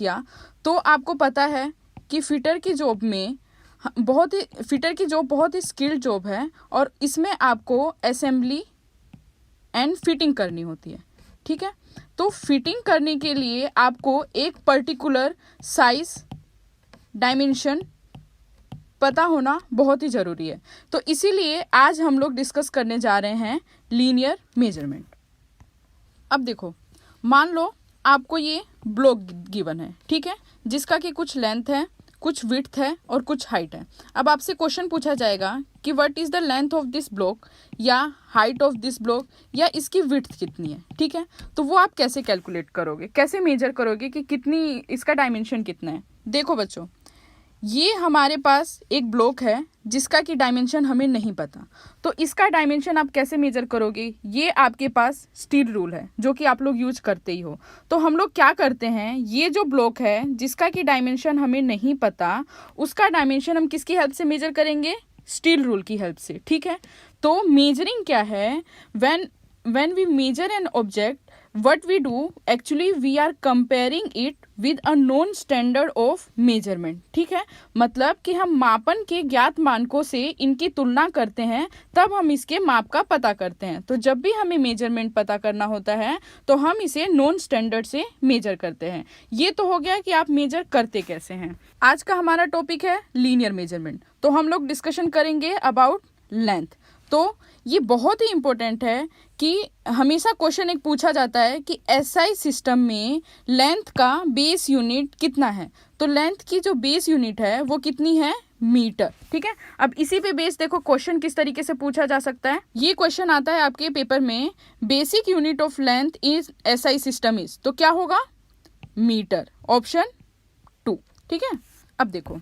किया तो आपको पता है कि फिटर की जॉब बहुत ही स्किल्ड जॉब है और इसमें आपको असेंबली एंड फिटिंग करनी होती है, ठीक है। तो फिटिंग करने के लिए आपको एक पर्टिकुलर साइज डायमेंशन पता होना बहुत ही ज़रूरी है। तो इसीलिए आज हम लोग डिस्कस करने जा रहे हैं लीनियर मेजरमेंट। अब देखो, मान लो आपको ये ब्लॉक गिवन है, ठीक है, जिसका कि कुछ लेंथ है, कुछ विड्थ है और कुछ हाइट है। अब आपसे क्वेश्चन पूछा जाएगा कि what is the length of this block या हाइट ऑफ दिस ब्लॉक या इसकी विड्थ कितनी है, ठीक है। तो वो आप कैसे कैलकुलेट करोगे, कैसे मेजर करोगे कि कितनी इसका डायमेंशन कितना है। देखो बच्चों, ये हमारे पास एक ब्लॉक है जिसका कि डायमेंशन हमें नहीं पता, तो इसका डायमेंशन आप कैसे मेजर करोगे। ये आपके पास स्टील रूल है जो कि आप लोग यूज करते ही हो। तो हम लोग क्या करते हैं, ये जो ब्लॉक है जिसका कि डायमेंशन हमें नहीं पता, उसका डायमेंशन हम किसकी हेल्प से मेजर करेंगे, स्टील रूल की हेल्प से, ठीक है। तो मेजरिंग क्या है, when we measure an object, what we do actually we are comparing it with a known standard of measurement, ठीक है। मतलब कि हम मापन के ज्ञात मानकों से इनकी तुलना करते हैं, तब हम इसके माप का पता करते हैं। तो जब भी हमें मेजरमेंट पता करना होता है तो हम इसे नॉन स्टैंडर्ड से मेजर करते हैं। ये तो हो गया कि आप मेजर करते कैसे हैं। आज का हमारा टॉपिक है लीनियर मेजरमेंट। तो हम लोग डिस्कशन करेंगे अबाउट लेंथ। तो ये बहुत ही इम्पोर्टेंट है कि हमेशा क्वेश्चन एक पूछा जाता है कि एसआई सिस्टम में लेंथ का बेस यूनिट कितना है। तो लेंथ की जो बेस यूनिट है वो कितनी है, मीटर, ठीक है। अब इसी पे बेस देखो क्वेश्चन किस तरीके से पूछा जा सकता है। ये क्वेश्चन आता है आपके पेपर में, basic unit of length is SI system is, तो क्या होगा, मीटर, ऑप्शन 2, ठीक है। अब देखो,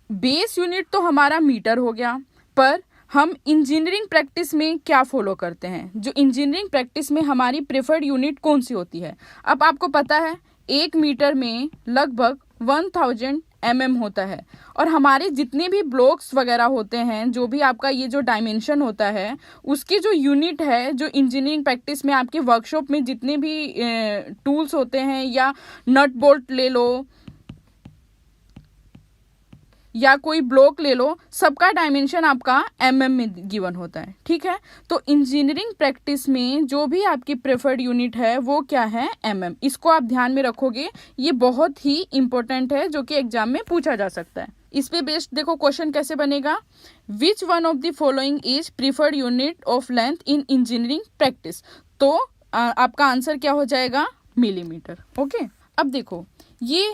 बेस यूनिट तो हमारा मीटर हो गया, पर हम इंजीनियरिंग प्रैक्टिस में क्या फॉलो करते हैं, जो इंजीनियरिंग प्रैक्टिस में हमारी प्रेफर्ड यूनिट कौन सी होती है। अब आपको पता है 1 मीटर में लगभग 1000 mm होता है, और हमारे जितने भी ब्लॉक्स वगैरह होते हैं, जो भी आपका ये जो डायमेंशन होता है, उसकी जो यूनिट है, जो इंजीनियरिंग प्रैक्टिस में आपके वर्कशॉप में जितने भी टूल्स होते हैं, या नट बोल्ट ले लो या कोई ब्लॉक ले लो, सबका डायमेंशन आपका mm में गिवन होता है, ठीक है। तो इंजीनियरिंग प्रैक्टिस में जो भी आपकी प्रेफर्ड यूनिट है वो क्या है, mm। इसको आप ध्यान में रखोगे, ये बहुत ही इंपॉर्टेंट है जो कि एग्जाम में पूछा जा सकता है। इस पे बेस्ड देखो क्वेश्चन कैसे बनेगा, which one of the following is preferred unit of length in engineering practice. तो आपका आंसर क्या हो जाएगा, मिलीमीटर, ओके। अब देखो, ये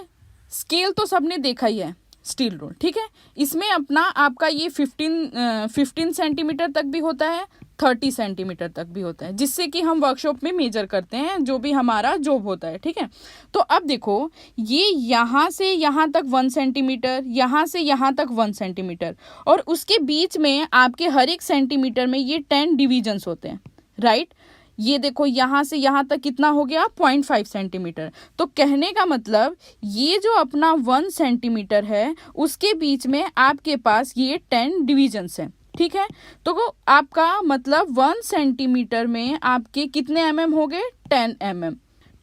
स्केल तो सबने देखा ही है, स्टील रूल, ठीक है। इसमें अपना आपका ये 15 सेंटीमीटर तक भी होता है, 30 सेंटीमीटर तक भी होता है, जिससे कि हम वर्कशॉप में मेजर करते हैं जो भी हमारा जॉब होता है, ठीक है। तो अब देखो, ये यहाँ से यहाँ तक 1 सेंटीमीटर, यहाँ से यहाँ तक 1 सेंटीमीटर, और उसके बीच में आपके हर एक सेंटीमीटर में ये 10 डिविजन्स होते हैं, राइट। ये देखो, यहाँ से यहाँ तक कितना हो गया, 0.5 सेंटीमीटर। तो कहने का मतलब ये जो अपना 1 सेंटीमीटर है उसके बीच में आपके पास ये 10 डिविजन्स हैं, ठीक है। तो आपका मतलब 1 सेंटीमीटर में आपके कितने mm हो गए, 10 mm,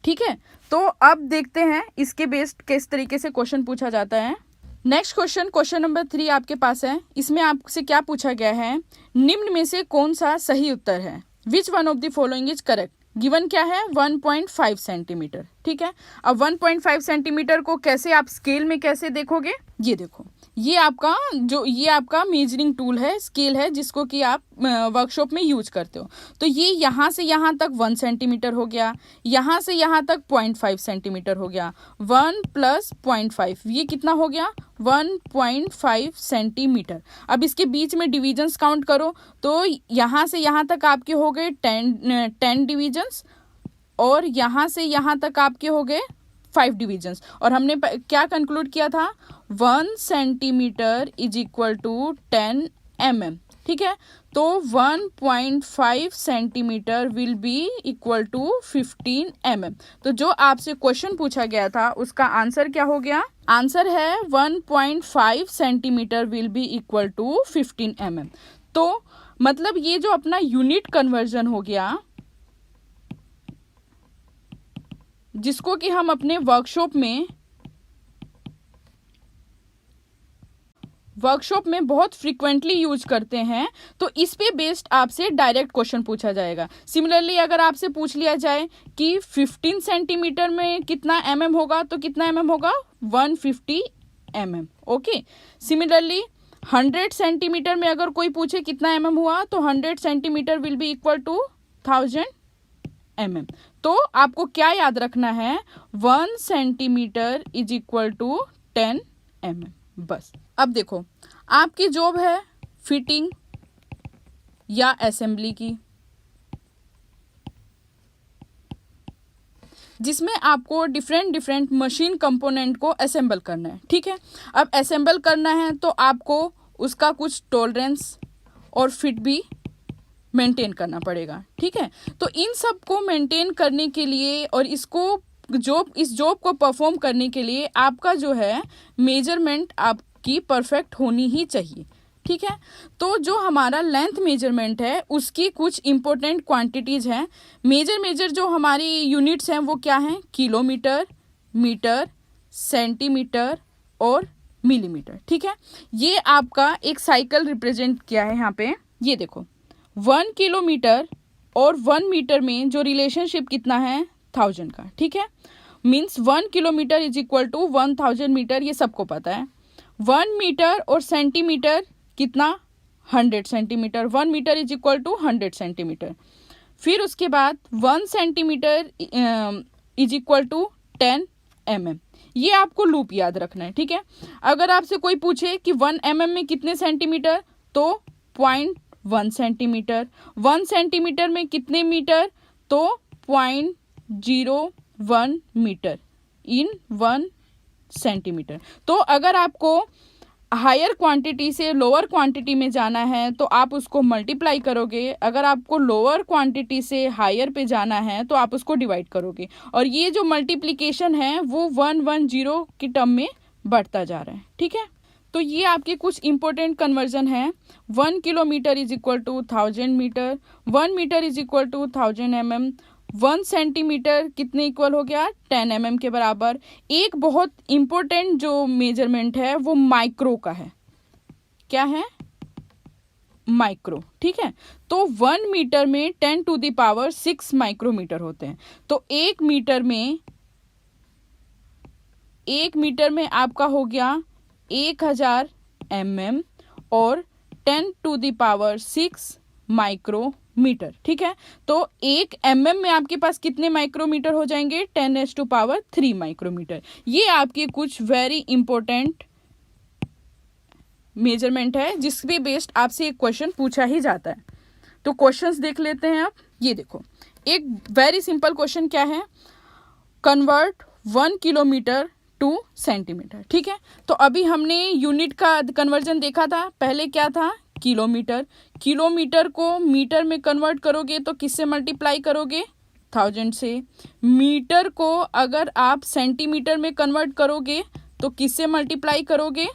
ठीक है। तो अब देखते हैं इसके बेस्ड किस तरीके से क्वेश्चन पूछा जाता है। नेक्स्ट क्वेश्चन नंबर 3 आपके पास है। इसमें आपसे क्या पूछा गया है, निम्न में से कौन सा सही उत्तर है, which one of the following is correct. Given क्या है, 1.5 सेंटीमीटर, ठीक है। अब 1.5 सेंटीमीटर को कैसे आप स्केल में कैसे देखोगे, ये देखो, ये आपका मेजरिंग टूल है, स्केल है, जिसको कि आप वर्कशॉप में यूज करते हो। तो ये यहाँ से यहाँ तक 1 सेंटीमीटर हो गया, यहाँ से यहाँ तक 0.5 सेंटीमीटर हो गया, 1 + 0.5 ये कितना हो गया, 1.5 सेंटीमीटर। अब इसके बीच में डिविजन्स काउंट करो, तो यहाँ से यहाँ तक आपके हो गए 10 डिविजन्स, और यहाँ से यहाँ तक आपके हो गए 5 डिविजन्स। और हमने क्या कंक्लूड किया था, 1 centimetre is equal to 10 mm, ठीक है। तो 1.5 centimetre will be equal to 15 mm। तो जो आपसे क्वेश्चन पूछा गया था उसका आंसर क्या हो गया, आंसर है 1.5 centimetre will be equal to 15 mm। तो मतलब ये जो अपना यूनिट कन्वर्जन हो गया, जिसको कि हम अपने वर्कशॉप में बहुत फ्रीक्वेंटली यूज करते हैं, तो इस पे बेस्ड आपसे डायरेक्ट क्वेश्चन पूछा जाएगा। सिमिलरली अगर आपसे पूछ लिया जाए कि 15 सेंटीमीटर में कितना mm होगा, तो कितना mm होगा, 150 mm। ओके, सिमिलरली 100 सेंटीमीटर में अगर कोई पूछे कितना mm हुआ, तो 100 centimetre will be equal to 1000 mm। तो आपको क्या याद रखना है, 1 centimetre is equal to 10 mm, बस। अब देखो, आपकी जॉब है फिटिंग या असेंबली की, जिसमें आपको डिफरेंट मशीन कंपोनेंट को असेंबल करना है। ठीक है, अब असेंबल करना है तो आपको उसका कुछ टॉलरेंस और फिट भी मेंटेन करना पड़ेगा। ठीक है, तो इन सब को मेंटेन करने के लिए और इस जॉब को परफॉर्म करने के लिए आपका जो है मेजरमेंट आपकी परफेक्ट होनी ही चाहिए। ठीक है, तो जो हमारा लेंथ मेजरमेंट है उसकी कुछ इंपॉर्टेंट क्वांटिटीज हैं। मेजर जो हमारी यूनिट्स हैं वो क्या हैं, किलोमीटर, मीटर, सेंटीमीटर और मिलीमीटर। ठीक है, ये आपका एक साइकिल रिप्रेजेंट किया है यहाँ पे। ये देखो, 1 किलोमीटर और 1 मीटर में जो रिलेशनशिप कितना है, 1000 का। ठीक है, means 1 kilometre is equal to 1000 metre, ये सबको पता है। 1 मीटर और सेंटीमीटर कितना, 100 centimetre. 1 metre is equal to 100 centimetre. फिर उसके बाद 1 centimetre is equal to 10 mm। ये आपको लूप याद रखना है। ठीक है, अगर आपसे कोई पूछे कि 1 mm में कितने सेंटीमीटर, तो 0.1 सेंटीमीटर। 1 सेंटीमीटर में कितने मीटर, तो 0.01 मीटर इन 1 सेंटीमीटर। तो अगर आपको हायर क्वांटिटी से लोअर क्वांटिटी में जाना है तो आप उसको मल्टीप्लाई करोगे, अगर आपको लोअर क्वांटिटी से हायर पे जाना है तो आप उसको डिवाइड करोगे, और ये जो मल्टीप्लिकेशन है वो 110 की टर्म में बढ़ता जा रहा है। ठीक है, तो ये आपके कुछ इंपॉर्टेंट कन्वर्जन है। 1 kilometre is equal to 1000 metre, 1 metre is equal to 1000 mm, 1 centimetre कितने इक्वल हो गया, 10 mm के बराबर। एक बहुत इंपॉर्टेंट जो मेजरमेंट है वो माइक्रो का है। क्या है, माइक्रो। ठीक है, तो 1 मीटर में 10⁶ माइक्रोमीटर होते हैं। तो 1 मीटर में आपका हो गया 1000 mm और 10⁶ माइक्रोमीटर। ठीक है, तो 1 mm में आपके पास कितने माइक्रोमीटर हो जाएंगे, 10⁻³ माइक्रोमीटर। ये आपके कुछ वेरी इंपॉर्टेंट मेजरमेंट है जिस पे बेस्ड आपसे एक क्वेश्चन पूछा ही जाता है। तो क्वेश्चंस देख लेते हैं। अब ये देखो, एक वेरी सिंपल क्वेश्चन क्या है, कन्वर्ट 1 किलोमीटर टू सेंटीमीटर। ठीक है, तो अभी हमने यूनिट का कन्वर्जन देखा था। पहले क्या था, किलोमीटर। किलोमीटर को मीटर में कन्वर्ट करोगे तो किससे मल्टीप्लाई करोगे, 1000 से। मीटर को अगर आप सेंटीमीटर में कन्वर्ट करोगे तो किससे मल्टीप्लाई करोगे,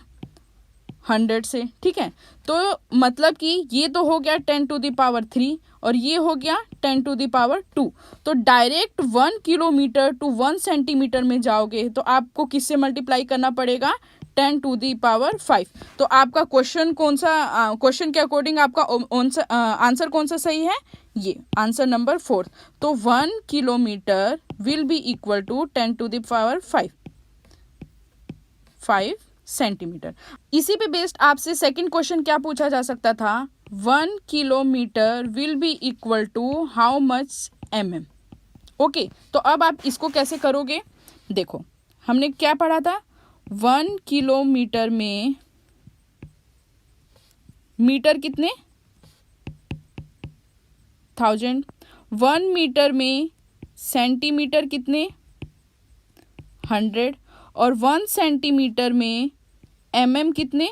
100 से। ठीक है, तो मतलब कि ये तो हो गया 10⁻³ और ये हो गया 10⁻²। तो डायरेक्ट 1 किलोमीटर टू 1 सेंटीमीटर में जाओगे तो आपको किससे मल्टीप्लाई करना पड़ेगा, 10⁵। तो आपका क्वेश्चन क्वेश्चन के अकॉर्डिंग आपका आंसर कौन सा सही है, ये आंसर नंबर 4। तो 1 kilometre will be equal to 10⁵ centimetre. इसी पे बेस्ड आपसे सेकंड क्वेश्चन क्या पूछा जा सकता था, 1 kilometre will be equal to how much mm। Okay, तो अब आप इसको कैसे करोगे, देखो हमने क्या पढ़ा था, 1 किलोमीटर में मीटर कितने, 1000। 1 मीटर में सेंटीमीटर कितने, 100। और 1 सेंटीमीटर में mm कितने,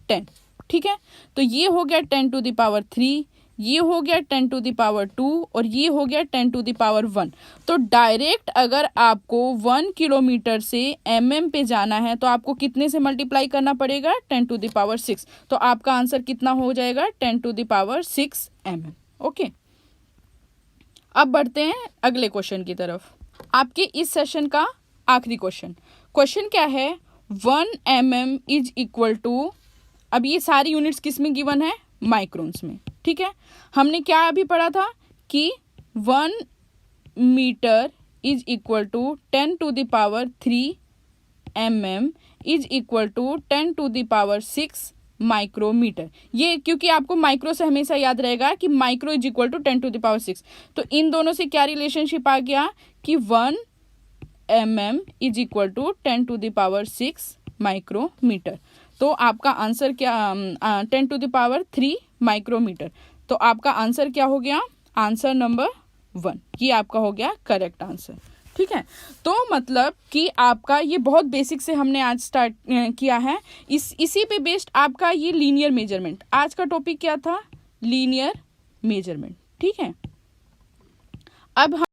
10। ठीक है, तो ये हो गया 10⁻³, ये हो गया 10⁻² और ये हो गया 10⁻1। तो डायरेक्ट अगर आपको 1 किलोमीटर से mm पे जाना है तो आपको कितने से मल्टीप्लाई करना पड़ेगा, 10⁶। तो आपका आंसर कितना हो जाएगा, 10⁶ mm। ओके, अब बढ़ते हैं अगले क्वेश्चन की तरफ। आपके इस सेशन का आखिरी क्वेश्चन क्या है, 1 mm इज इक्वल टू, अब ये सारी यूनिट्स किस में गिवन है, माइक्रोन्स में, ठीक है। हमने क्या अभी पढ़ा था कि 1 metre is equal to 10⁻³ mm is equal to 10⁻6 micrometre. ये क्योंकि आपको माइक्रो से हमेशा याद रहेगा कि माइक्रो इज इक्वल टू 10⁻6, तो इन दोनों से क्या रिलेशनशिप आ गया कि 1 mm is equal to 10⁻6 micrometre. तो आपका आंसर क्या, 10⁻³ माइक्रोमीटर। तो आपका आंसर क्या हो गया, आंसर नंबर 1, ये आपका हो गया करेक्ट आंसर, ठीक है। तो मतलब कि आपका ये बहुत बेसिक से हमने आज स्टार्ट किया है, इसी पे बेस्ड आपका ये लीनियर मेजरमेंट, आज का टॉपिक क्या था, लीनियर मेजरमेंट, ठीक है। अब